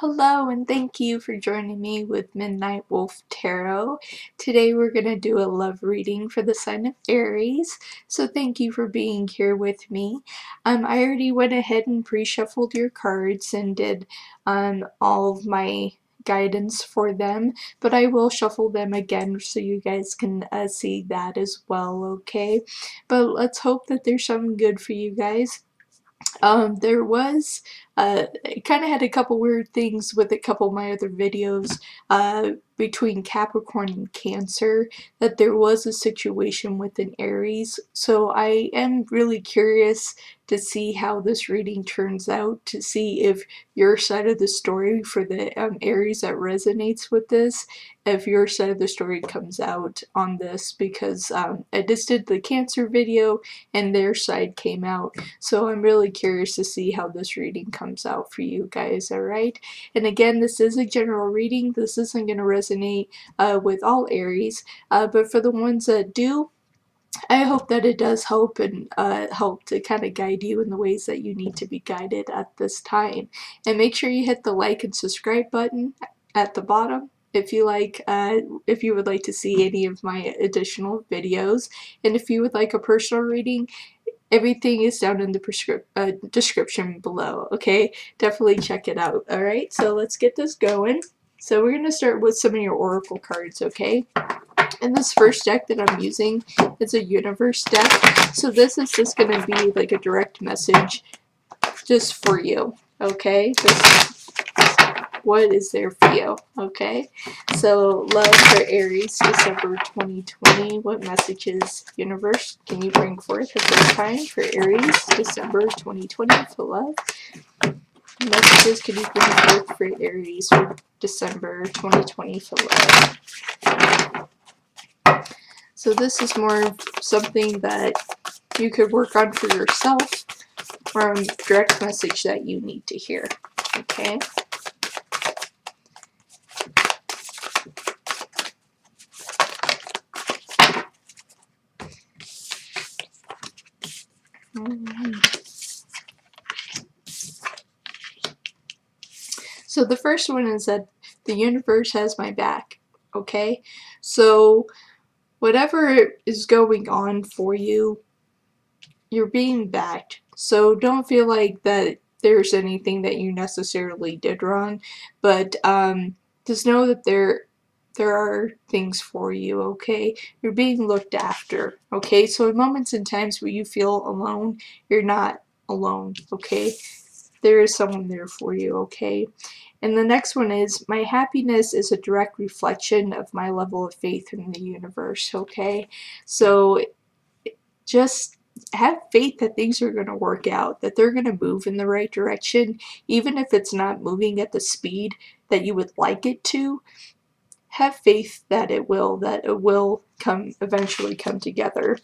Hello and thank you for joining me with Midnight Wolf Tarot. Today we're going to do a love reading for the sign of Aries, so thank you for being here with me. I already went ahead and pre-shuffled your cards and did all of my guidance for them, but I will shuffle them again so you guys can see that as well, okay? But let's hope that there's something good for you guys. There was, it kind of had a couple weird things with a couple of my other videos between Capricorn and Cancer, that there was a situation with an Aries. So I am really curious to see how this reading turns out, to see if your side of the story for the Aries that resonates with this, if your side of the story comes out on this, because I just did the Cancer video and their side came out. So I'm really curious to see how this reading comes out for you guys, alright? And again, this is a general reading. This isn't going to resonate with all Aries, but for the ones that do, I hope that it does help and help to kind of guide you in the ways that you need to be guided at this time. And make sure you hit the like and subscribe button at the bottom if you would like to see any of my additional videos. And if you would like a personal reading, everything is down in the description below, okay? Definitely check it out, alright? So let's get this going. So we're going to start with some of your oracle cards, okay? And this first deck that I'm using is a universe deck. So this is just going to be like a direct message just for you, okay? Just what is there for you, okay? So love for Aries, December 2020. What messages, universe, can you bring forth at this time for Aries, December 2020 for love? Messages can you bring forth for Aries for December 2020 for love? So this is more of something that you could work on for yourself, or a direct message that you need to hear, okay? So the first one is that the universe has my back, okay? So whatever is going on for you, you're being backed. So don't feel like that there's anything that you necessarily did wrong, but just know that there are things for you, okay? You're being looked after, okay? So in moments and times where you feel alone, you're not alone, okay? There is someone there for you, okay? And the next one is, my happiness is a direct reflection of my level of faith in the universe, okay? So just have faith that things are going to work out, that they're going to move in the right direction, even if it's not moving at the speed that you would like it to. Have faith that it will eventually come together.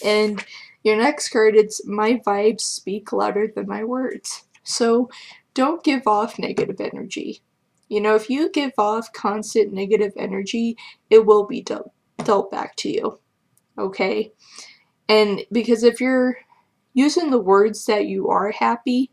And your next card, it's, my vibes speak louder than my words. So don't give off negative energy. You know, if you give off constant negative energy, it will be dealt back to you, okay? And because if you're using the words that you are happy,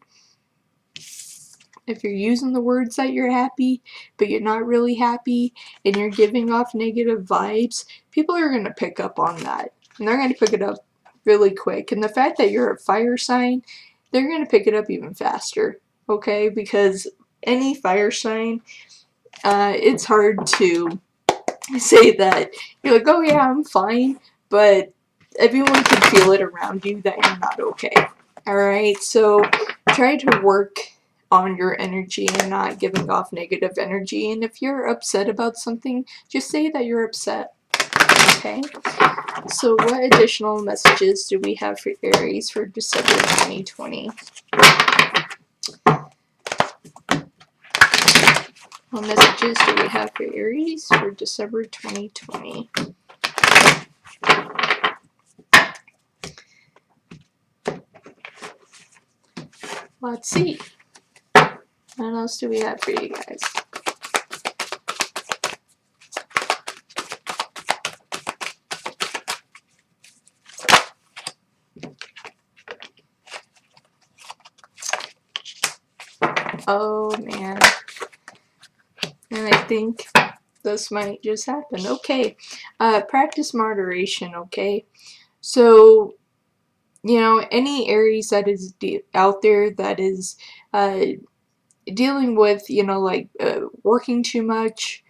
if you're using the words that you're happy, but you're not really happy, and you're giving off negative vibes, people are going to pick up on that. And they're going to pick it up really quick. And the fact that you're a fire sign, they're going to pick it up even faster, okay? Because any fire sign, it's hard to say that you're like, oh yeah, I'm fine, but everyone can feel it around you that you're not okay. Alright, so try to work on your energy and not giving off negative energy. And if you're upset about something, just say that you're upset. Okay? So what additional messages do we have for Aries for December 2020? What messages do we have for Aries for December 2020? Let's see. What else do we have for you guys? Oh man. And I think this might just happen. Okay. Practice moderation, okay? So, you know, any Aries that is out there that is dealing with, you know, like working too much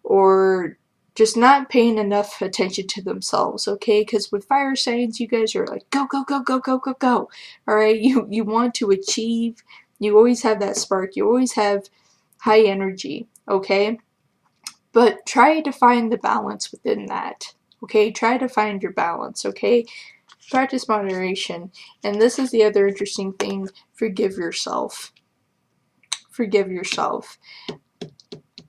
or just not paying enough attention to themselves, okay? Because with fire signs, you guys are like, go, go, go, go, go, go, go. All right, you want to achieve. You always have that spark. You always have high energy, okay? But try to find the balance within that, okay? Try to find your balance, okay? Practice moderation. And this is the other interesting thing. Forgive yourself. Forgive yourself.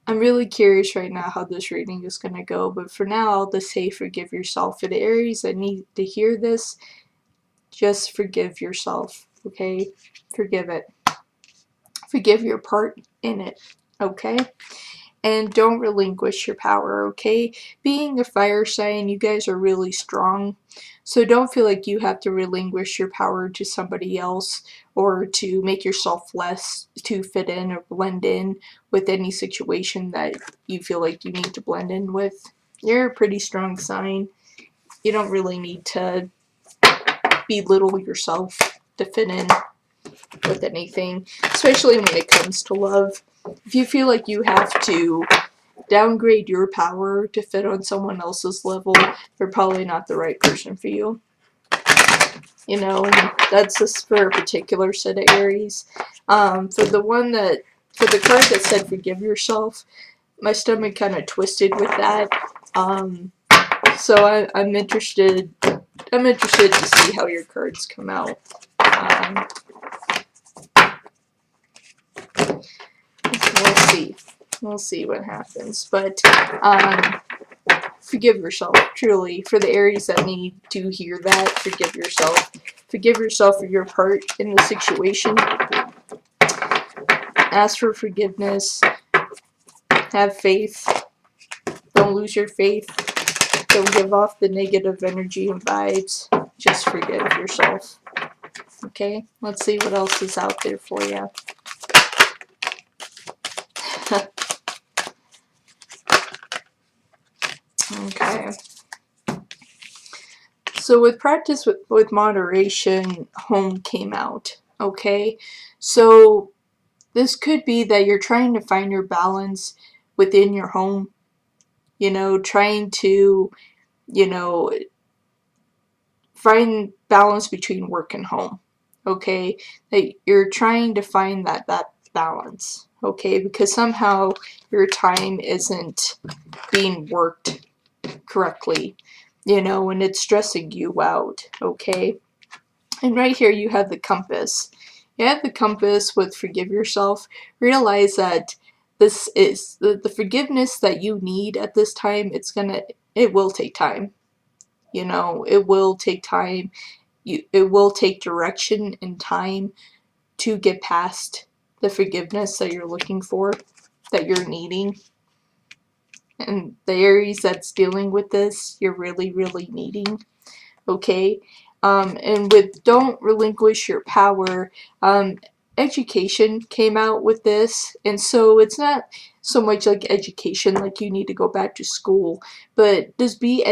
I'm really curious right now how this reading is going to go, but for now I'll just say forgive yourself. For the Aries that need to hear this, just forgive yourself, okay? Forgive it. Forgive your part in it, okay? And don't relinquish your power, okay? Being a fire sign, you guys are really strong, so don't feel like you have to relinquish your power to somebody else or to make yourself less to fit in or blend in with any situation that you feel like you need to blend in with. You're a pretty strong sign. You don't really need to belittle yourself to fit in with anything, especially when it comes to love. If you feel like you have to downgrade your power to fit on someone else's level, they're probably not the right person for you. You know, and that's just for a particular set of Aries. For the card that said forgive yourself, my stomach kind of twisted with that. So I'm interested to see how your cards come out. We'll see. We'll see what happens. But forgive yourself, truly. For the Aries that need to hear that, forgive yourself. Forgive yourself for your part in the situation. Ask for forgiveness. Have faith. Don't lose your faith. Don't give off the negative energy and vibes. Just forgive yourself. Okay? Let's see what else is out there for you. Okay. So with practice with moderation, home came out. Okay? So this could be that you're trying to find your balance within your home. You know, trying to, you know, find balance between work and home. Okay? That you're trying to find that balance. Okay? Because somehow your time isn't being worked correctly, you know, and it's stressing you out, okay? And right here you have the compass. You have the compass with forgive yourself. Realize that this is the forgiveness that you need at this time. It will take time. You know, it will take time. It will take direction and time to get past the forgiveness that you're looking for, that you're needing. And the Aries that's dealing with this, you're really, really needing. Okay? And with don't relinquish your power, education came out with this. And so it's not so much like education, like you need to go back to school, but just be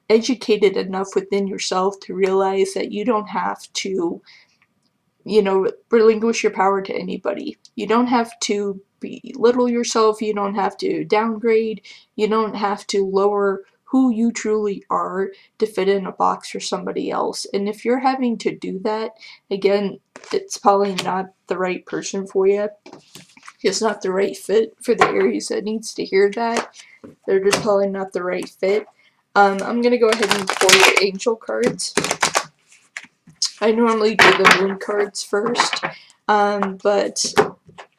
educated enough within yourself to realize that you don't have to, you know, relinquish your power to anybody. You don't have to belittle yourself. You don't have to downgrade. You don't have to lower who you truly are to fit in a box for somebody else. And if you're having to do that, again, it's probably not the right person for you. It's not the right fit for the Aries that needs to hear that. They're just probably not the right fit. I'm going to go ahead and pull your angel cards. I normally do the moon cards first, but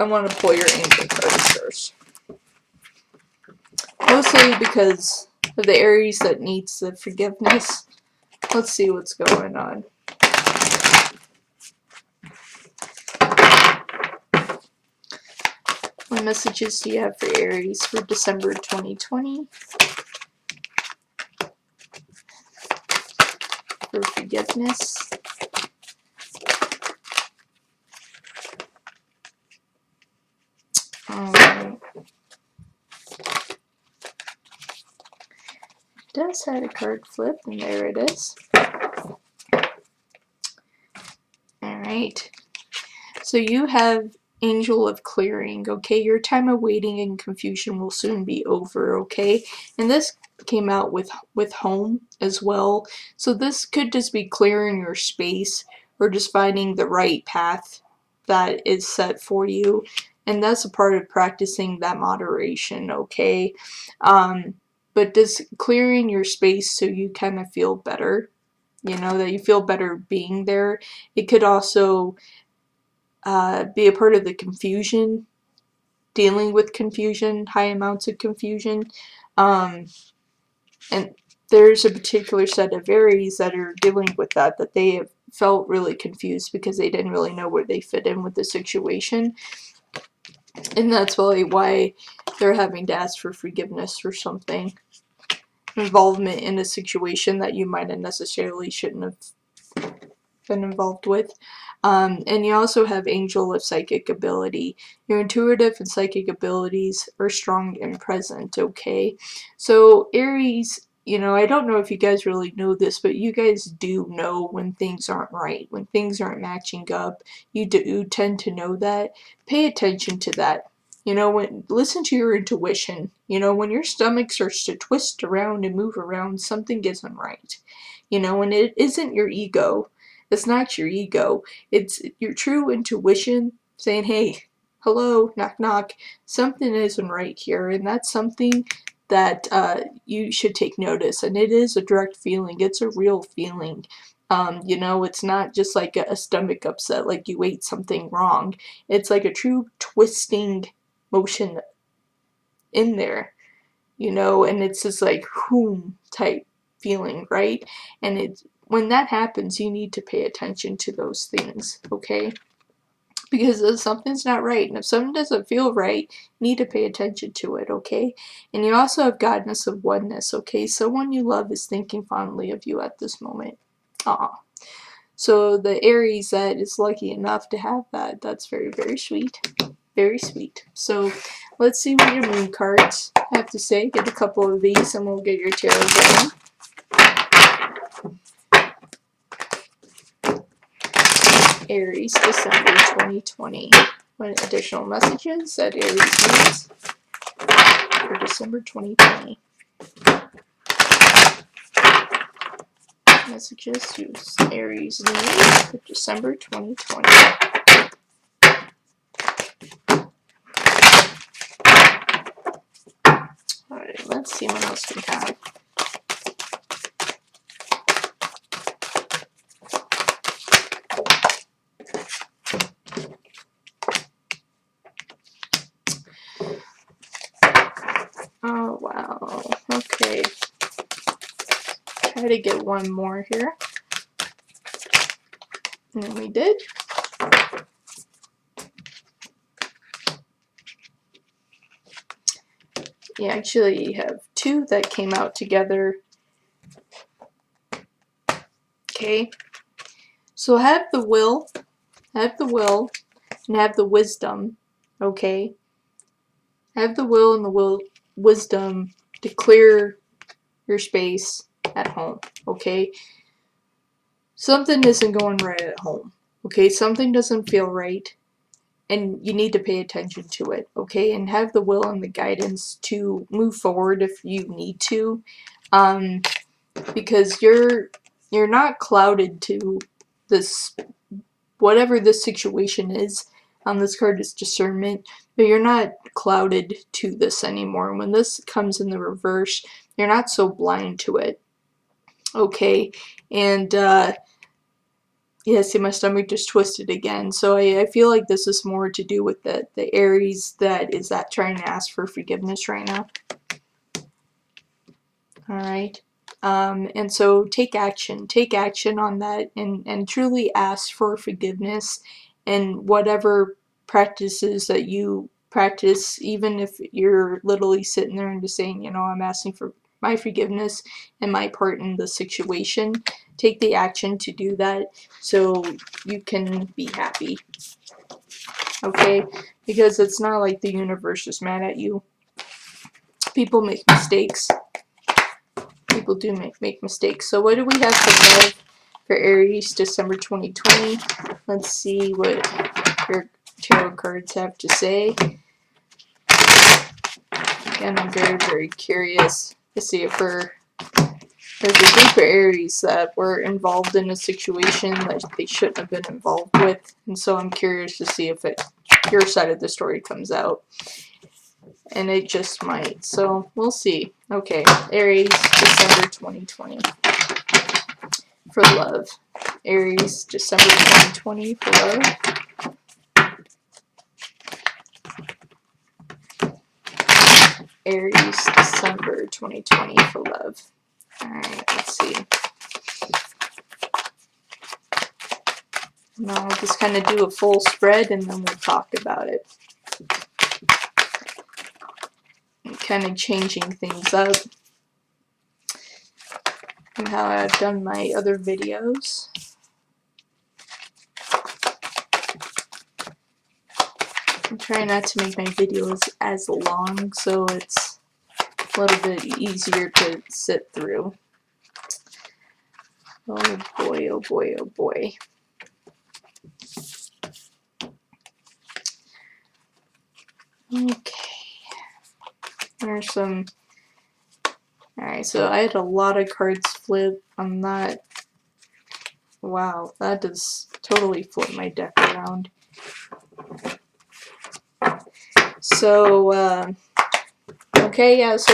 I want to pull your angel cards first. Mostly because of the Aries that needs the forgiveness. Let's see what's going on. What messages do you have for Aries for December 2020? For forgiveness. does have a card flip, and there it is. Alright. So you have Angel of Clearing, okay? Your time of waiting and confusion will soon be over, okay? And this came out with home as well. So this could just be clearing your space or just finding the right path that is set for you. And that's a part of practicing that moderation, okay? But just clearing your space so you kind of feel better, you know, that you feel better being there. It could also be a part of the confusion, dealing with confusion, high amounts of confusion. And there's a particular set of Aries that are dealing with that they have felt really confused because they didn't really know where they fit in with the situation. And that's probably why they're having to ask for forgiveness for something. Involvement in a situation that you might have necessarily shouldn't have been involved with. And you also have Angel of Psychic Ability. Your intuitive and psychic abilities are strong and present, okay? So Aries, you know, I don't know if you guys really know this, but you guys do know when things aren't right, when things aren't matching up. You do tend to know that. Pay attention to that. You know, listen to your intuition. You know, when your stomach starts to twist around and move around, something isn't right. You know, and it isn't your ego. It's not your ego. It's your true intuition saying, hey, hello, knock knock, something isn't right here. And that's something that you should take notice. And it is a direct feeling. It's a real feeling. You know, it's not just like a stomach upset, like you ate something wrong. It's like a true twisting motion in there, you know, and it's just like whoom type feeling, right? And it's when that happens, you need to pay attention to those things, okay? Because if something's not right, and if something doesn't feel right, you need to pay attention to it, okay? And you also have Godness of Oneness, okay? Someone you love is thinking fondly of you at this moment. Aw. So the Aries that is lucky enough to have that, that's very, very sweet. Very sweet. So let's see what your moon cards have to say. Get a couple of these and we'll get your tarot going. Aries, December 2020. What additional messages that Aries needs for December 2020? Messages to Aries needs for December 2020. Alright, let's see what else we have. Oh, wow. Okay. Try to get one more here. And we did. You actually have two that came out together. Okay. So have the will, and have the wisdom, okay? Have the will and the wisdom to clear your space at home, okay? Something isn't going right at home, okay? Something doesn't feel right, and you need to pay attention to it, okay? And have the will and the guidance to move forward if you need to, because you're not clouded to this, whatever this situation is. This card is discernment, but you're not clouded to this anymore. When this comes in the reverse, you're not so blind to it, okay? And yeah, see, my stomach just twisted again. So I feel like this is more to do with the Aries that is trying to ask for forgiveness right now. Alright. And so take action on that, and truly ask for forgiveness, and whatever practices that you practice, even if you're literally sitting there and just saying, you know, I'm asking for my forgiveness and my part in the situation. Take the action to do that so you can be happy, okay? Because it's not like the universe is mad at you. People make mistakes. People do make mistakes. So what do we have for love for Aries, December 2020? Let's see what your tarot cards have to say. Again, I'm very, very curious to see if there's a group of Aries that were involved in a situation that they shouldn't have been involved with. And so I'm curious to see if your side of the story comes out. And it just might. So we'll see. Okay, Aries, December 2020 for love. Aries, December 2020 for love. Aries, December 2020 for love. Alright, let's see. Now I'll just kind of do a full spread and then we'll talk about it. I'm kind of changing things up from how I've done my other videos. I'm trying not to make my videos as long so it's a little bit easier to sit through. Oh boy, oh boy, oh boy. Okay. There's some... Alright, so I had a lot of cards flip. I'm not... Wow, that just totally flipped my deck around. So, okay, yeah, so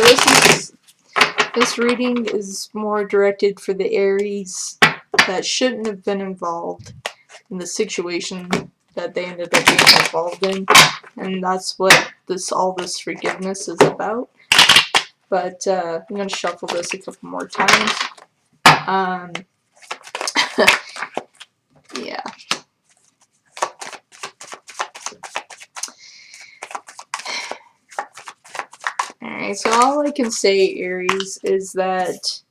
this reading is more directed for the Aries that shouldn't have been involved in the situation that they ended up being involved in, and that's what all this forgiveness is about. But I'm gonna shuffle this a couple more times. Yeah. Alright, so all I can say, Aries, is that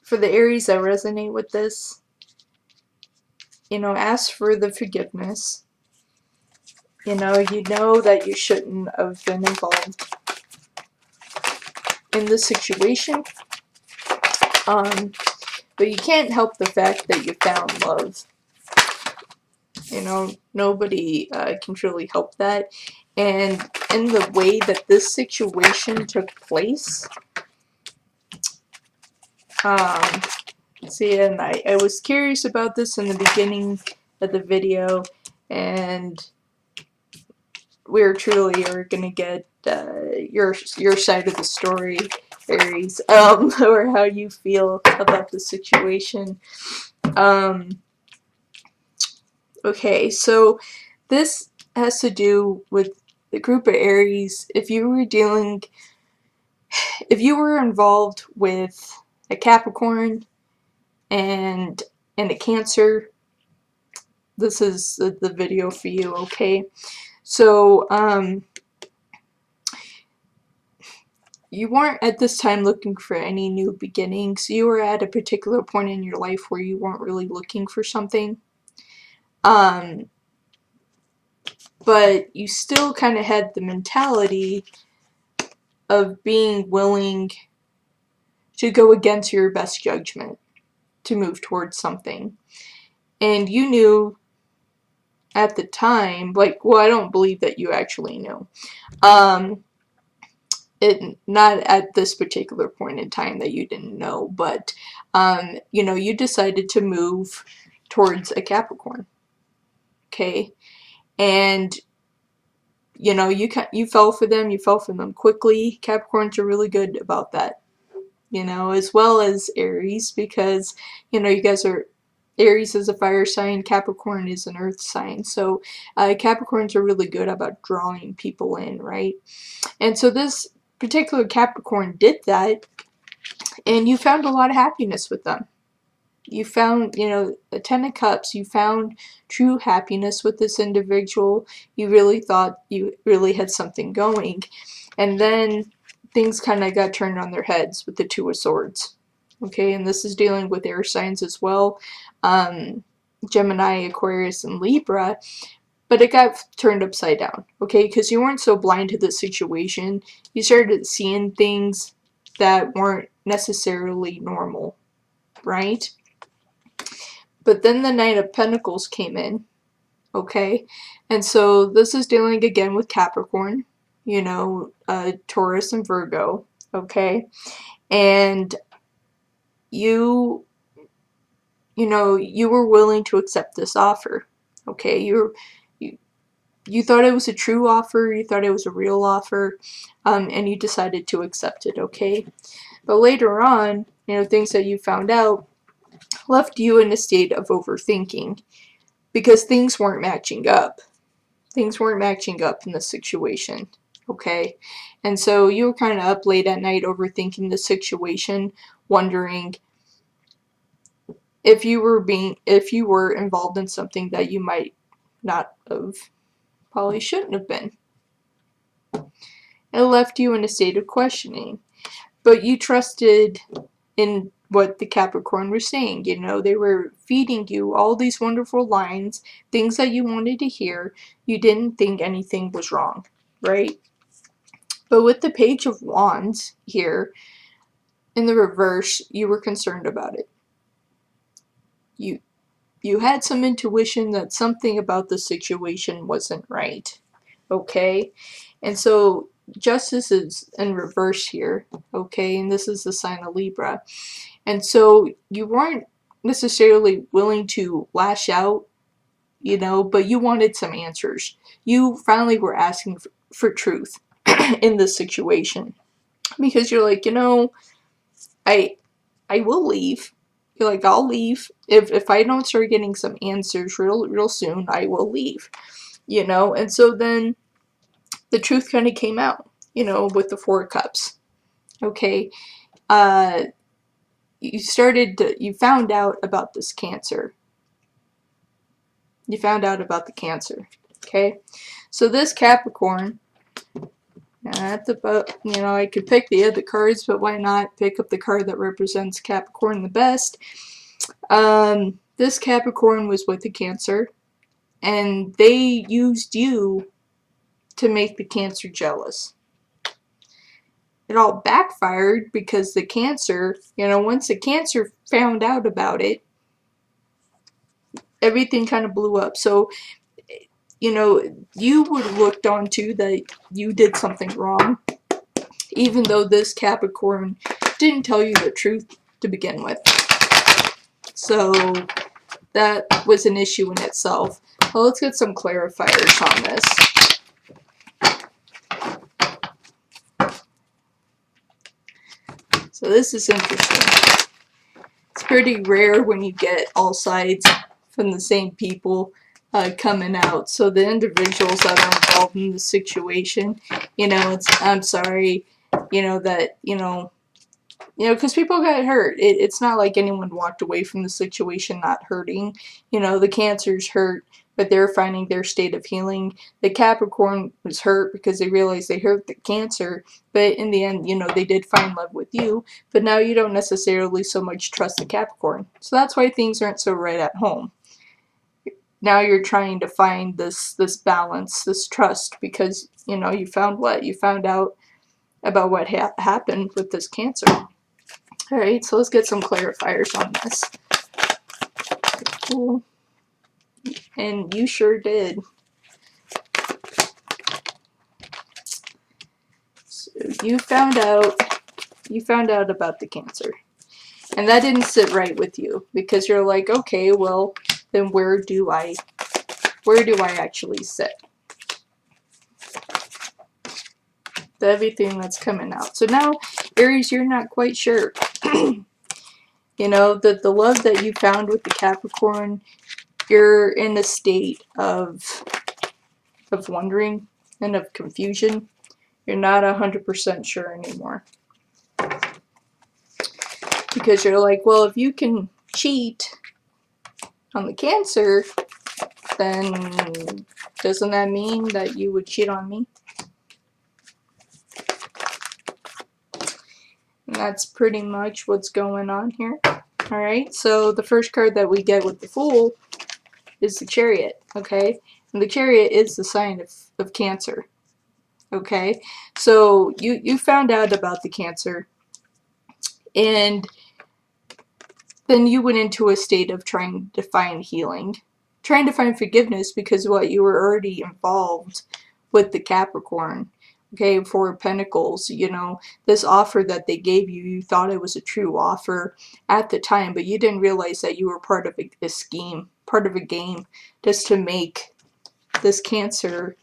for the Aries that resonate with this, you know, ask for the forgiveness. You know that you shouldn't have been involved in this situation. But you can't help the fact that you found love. You know, nobody can truly help that. And in the way that this situation took place, see, and I was curious about this in the beginning of the video, and we're truly gonna get your side of the story, Aries, or how you feel about the situation. Okay, so this has to do with the group of Aries. If you were involved with a Capricorn and a Cancer, this is the video for you, okay? So, you weren't at this time looking for any new beginnings. You were at a particular point in your life where you weren't really looking for something. But you still kind of had the mentality of being willing to go against your best judgment to move towards something. And you knew at the time, like, well, I don't believe that you actually knew. Not at this particular point in time that you didn't know, but, you know, you decided to move towards a Capricorn. Okay? And, you know, you fell for them. You fell for them quickly. Capricorns are really good about that. You know, as well as Aries, because, you know, you guys are, Aries is a fire sign, Capricorn is an earth sign, so Capricorns are really good about drawing people in, right? And so this particular Capricorn did that, and you found a lot of happiness with them. You found, you know, the Ten of Cups, you found true happiness with this individual. You really thought you really had something going, and then things kind of got turned on their heads with the Two of Swords. Okay, and this is dealing with air signs as well. Gemini, Aquarius, and Libra. but it got turned upside down, okay? Because you weren't so blind to the situation. You started seeing things that weren't necessarily normal, right? But then the Knight of Pentacles came in, okay? And so this is dealing again with Capricorn, you know, Taurus and Virgo, okay? And you know, you were willing to accept this offer, okay? You thought it was a true offer, you thought it was a real offer, and you decided to accept it, okay? But later on, you know, things that you found out left you in a state of overthinking because things weren't matching up. Things weren't matching up in the situation, okay? And so you were kind of up late at night overthinking the situation, wondering if you were involved in something that you might not have, probably shouldn't have been. It left you in a state of questioning. But you trusted in what the Capricorn was saying. You know, they were feeding you all these wonderful lines, things that you wanted to hear. You didn't think anything was wrong, right? But with the Page of Wands here, in the reverse, you were concerned about it. You had some intuition that something about the situation wasn't right, okay? And so Justice is in reverse here, okay? And this is the sign of Libra. And so you weren't necessarily willing to lash out, you know, but you wanted some answers. You finally were asking for truth in this situation. Because you're like, you know, I will leave. You're like, I'll leave. If I don't start getting some answers real soon, I will leave. You know, and so then the truth kind of came out, you know, with the Four of Cups. Okay. You found out about this Cancer. You found out about the Cancer. Okay. So this Capricorn, you know, I could pick the other cards, but why not pick up the card that represents Capricorn the best? This Capricorn was with the Cancer, and they used you to make the Cancer jealous. It all backfired because the Cancer, you know, once the Cancer found out about it, everything kind of blew up. So, you know, you would have looked on too that you did something wrong, even though this Capricorn didn't tell you the truth to begin with. So that was an issue in itself. Well, let's get some clarifiers on this. So this is interesting. It's pretty rare when you get all sides from the same people coming out. So the individuals that are involved in the situation, you know, I'm sorry, you know, that, you know, because people got hurt. It's not like anyone walked away from the situation not hurting. You know, the Cancer's hurt, but they're finding their state of healing. The Capricorn was hurt because they realized they hurt the Cancer, but in the end, you know, they did find love with you. But now you don't necessarily so much trust the Capricorn. So that's why things aren't so right at home. Now you're trying to find this balance, this trust, because, you know, you found what? You found out about what happened with this Cancer. Alright, so let's get some clarifiers on this. Cool. And you sure did. So you found out about the Cancer. And that didn't sit right with you because you're like, okay, well, then where do I actually sit? Everything that's coming out. So now, Aries, you're not quite sure. You know, the love that you found with the Capricorn, you're in a state of wondering and of confusion. You're not 100% sure anymore. Because you're like, well, if you can cheat on the Cancer, then doesn't that mean that you would cheat on me? And that's pretty much what's going on here. Alright, so the first card that we get with the Fool is the Chariot, okay? And the Chariot is the sign of Cancer. Okay, so you found out about the Cancer, and then you went into a state of trying to find healing, trying to find forgiveness, because what, you were already involved with the Capricorn. Okay, Four of Pentacles, you know, this offer that they gave you, you thought it was a true offer at the time, but you didn't realize that you were part of a scheme, part of a game, just to make this Cancer,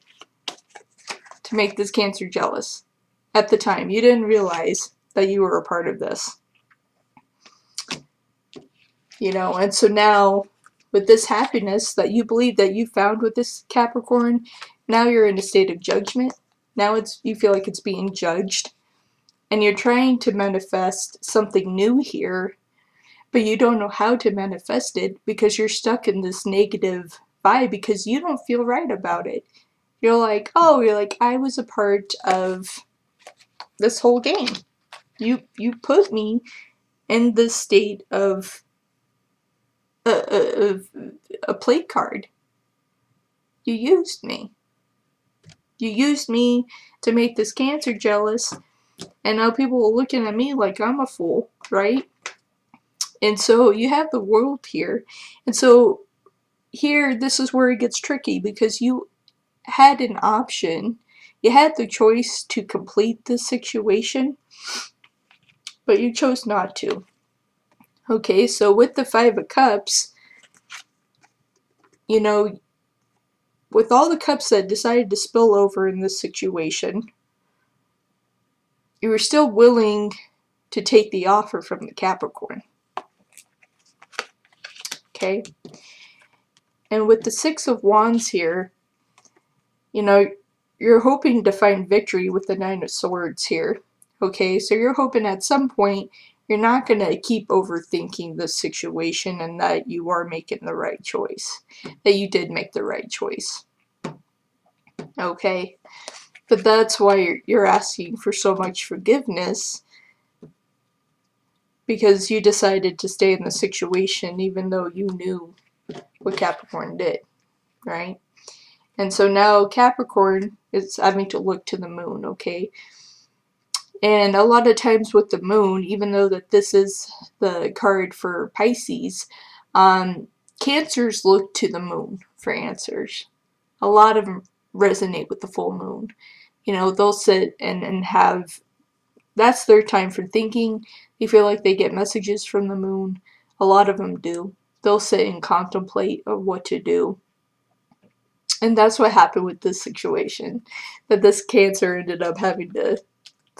jealous. At the time, you didn't realize that you were a part of this. You know, and so now, with this happiness that you believe that you found with this Capricorn, now you're in a state of judgment. Now you feel like it's being judged, and you're trying to manifest something new here, but you don't know how to manifest it because you're stuck in this negative vibe because you don't feel right about it. You're like, I was a part of this whole game. You put me in this state of a play card. You used me. You used me to make this Cancer jealous, and now people are looking at me like I'm a fool, right? And so you have the World here. And so here, this is where it gets tricky, because you had an option. You had the choice to complete this situation, but you chose not to. Okay, so with the Five of Cups, you know, with all the cups that decided to spill over in this situation, you were still willing to take the offer from the Capricorn. Okay? And with the Six of Wands here, you know, you're hoping to find victory with the Nine of Swords here. Okay? So you're hoping at some point you're not going to keep overthinking this situation, and that you are making the right choice. That you did make the right choice. Okay? But that's why you're asking for so much forgiveness, because you decided to stay in the situation even though you knew what Capricorn did, right? And so now Capricorn is having to look to the moon, okay? And a lot of times with the moon, even though that this is the card for Pisces, Cancers look to the moon for answers. A lot of them resonate with the full moon. You know, they'll sit and have, that's their time for thinking. They feel like they get messages from the moon. A lot of them do. They'll sit and contemplate of what to do. And that's what happened with this situation. That this Cancer ended up having to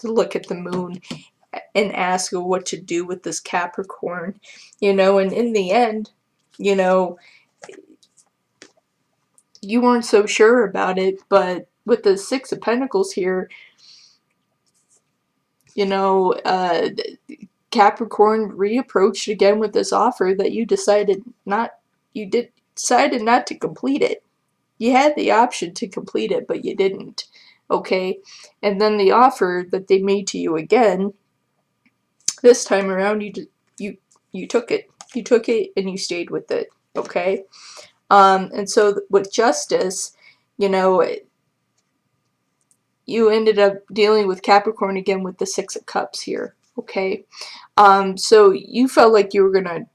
look at the moon and ask what to do with this Capricorn. You know, and in the end, you know, you weren't so sure about it, but with the Six of Pentacles here, you know, Capricorn reapproached again with this offer that you decided not to complete it. You had the option to complete it, but you didn't. Okay? And then the offer that they made to you again, this time around, you took it. You took it and you stayed with it. Okay? And so with Justice, you know, you ended up dealing with Capricorn again with the Six of Cups here. Okay? So you felt like you were going to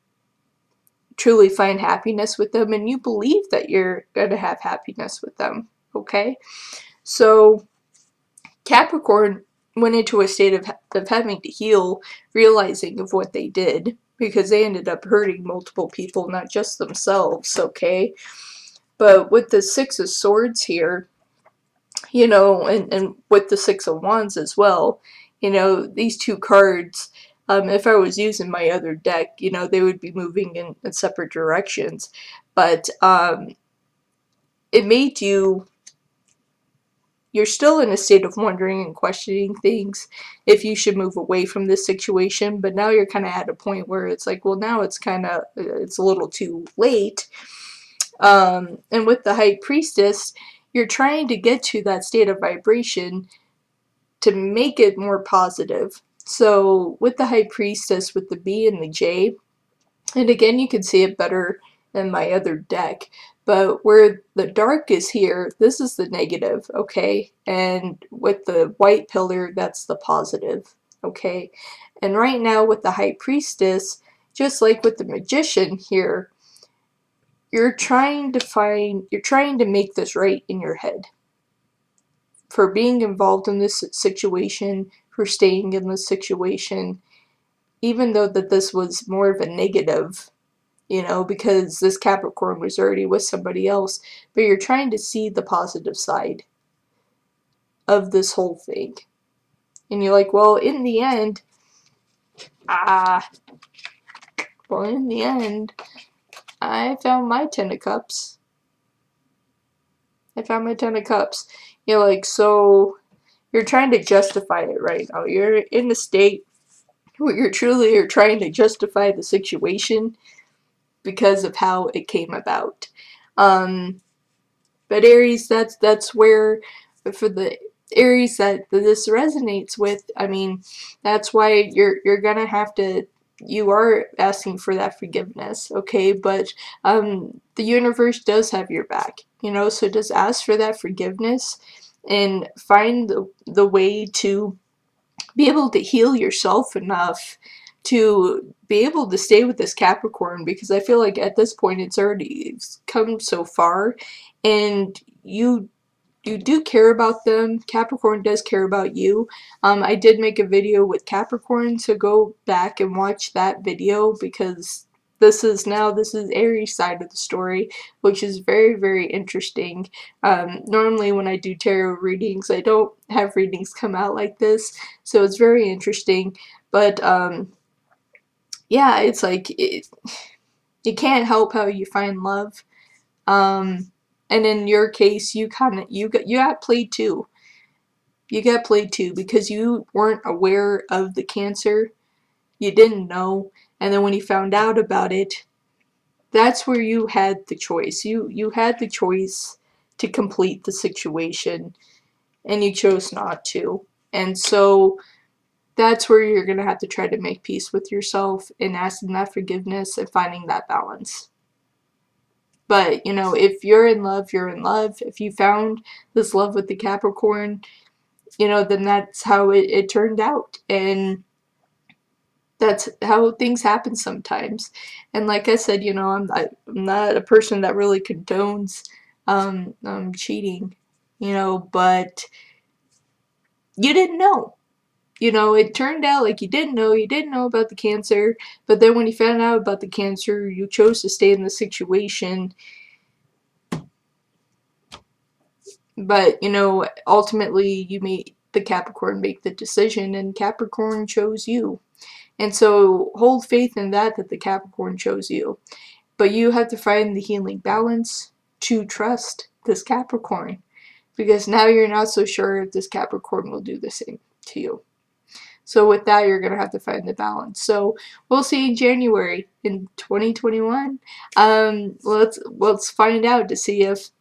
truly find happiness with them, and you believe that you're going to have happiness with them. Okay? So Capricorn went into a state of having to heal, realizing of what they did, because they ended up hurting multiple people, not just themselves. Okay? But with the Six of Swords here, you know, and with the Six of Wands as well, you know, these two cards, if I was using my other deck, you know, they would be moving in separate directions. But it made you're still in a state of wondering and questioning things if you should move away from this situation, but now you're kind of at a point where it's like, well, now it's a little too late. And with the High Priestess, you're trying to get to that state of vibration to make it more positive. So with the High Priestess, with the B and the J, and again, you can see it better in my other deck, But where the dark is here, this is the negative, okay? And with the white pillar, that's the positive, okay? And right now with the High Priestess, just like with the Magician here, you're trying to make this right in your head. For being involved in this situation, for staying in this situation, even though that this was more of a negative, you know, because this Capricorn was already with somebody else, but you're trying to see the positive side of this whole thing. And you're like, well, in the end, I found my 10 of cups. I found my 10 of cups. You're like, so you're trying to justify it right now. You're in a state where you're truly are trying to justify the situation because of how it came about. But Aries, that's where, for the Aries that this resonates with, I mean, that's why you're gonna have to, you are asking for that forgiveness, okay? But the universe does have your back, you know, so just ask for that forgiveness and find the way to be able to heal yourself enough to be able to stay with this Capricorn, because I feel like at this point it's come so far, and you do care about them. Capricorn does care about you. I did make a video with Capricorn, so go back and watch that video, because this is Aries' side of the story, which is very, very interesting. Normally when I do tarot readings, I don't have readings come out like this, so it's very interesting. But yeah, it's like you can't help how you find love. And in your case, you got played too. You got played too because you weren't aware of the Cancer. You didn't know, and then when you found out about it, that's where you had the choice. You had the choice to complete the situation, and you chose not to. And so that's where you're gonna have to try to make peace with yourself and asking that forgiveness and finding that balance. But, you know, if you're in love, you're in love. If you found this love with the Capricorn, you know, then that's how it turned out. And that's how things happen sometimes. And like I said, you know, I'm not a person that really condones cheating, you know, but you didn't know. You know, it turned out like you didn't know about the Cancer, but then when you found out about the Cancer, you chose to stay in the situation. But, you know, ultimately you made the Capricorn make the decision, and Capricorn chose you. And so hold faith in that the Capricorn chose you. But you have to find the healing balance to trust this Capricorn, because now you're not so sure if this Capricorn will do the same to you. So with that, you're going to have to find the balance. So we'll see in January in 2021. Let's find out to see if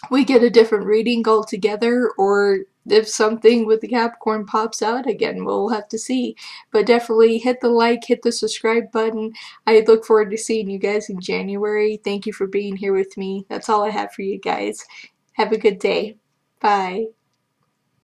we get a different reading altogether, or if something with the Capricorn pops out again. We'll have to see. But definitely hit the like, hit the subscribe button. I look forward to seeing you guys in January. Thank you for being here with me. That's all I have for you guys. Have a good day. Bye.